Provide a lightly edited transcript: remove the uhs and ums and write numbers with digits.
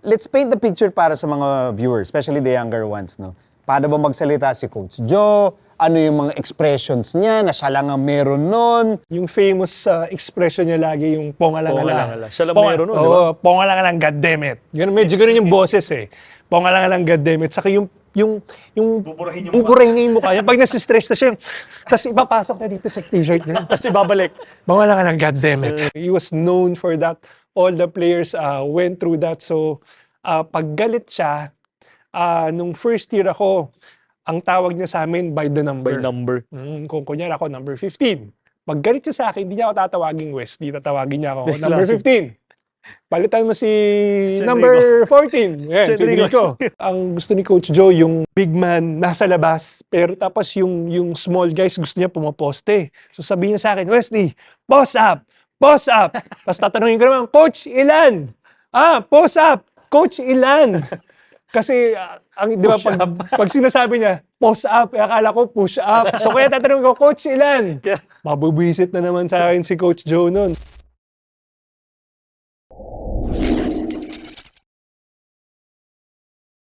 let's paint the picture para sa mga viewers, especially the younger ones, no? Paano ba magsalita si Coach Joe? Ano yung mga expressions niya na siya lang ang meron nun? Yung famous expression niya lagi, yung pongalang-ala. Pongalang-ala. Siya lang meron nun, di ba? Oo, pongalang-alang, goddammit. Medyo ganun yung boses eh. Pongalang-alang, goddammit. Saka yung buburahin niya yung mukha. Pag nasistress na siya, tapos ipapasok na dito sa t-shirt niya. Tapos ibabalik. Pongalang-alang, goddammit. He was known for that. All the players went through that. So, pag galit siya, nung first year ako, ang tawag niya sa amin by the number. By number. Kung kunyari ako, number 15. Pag galit siya sa akin, hindi niya ako tatawaging Wesley. Tatawagin niya ako, number 15. Palitan mo si number 14. Yan, si Enrico. Ang gusto ni Coach Joe, yung big man nasa labas, pero tapos yung small guys gusto niya pumaposte. So sabihin niya sa akin, Wesley, post up! Post up! Tapos tatanungin ko naman, Coach, ilan? Post up! Coach, ilan? Kasi, di ba, pag sinasabi niya, post up, akala ko push up. So kaya tatanungin ko, Coach, ilan? Mabubwisit na naman sa akin si Coach Joe nun.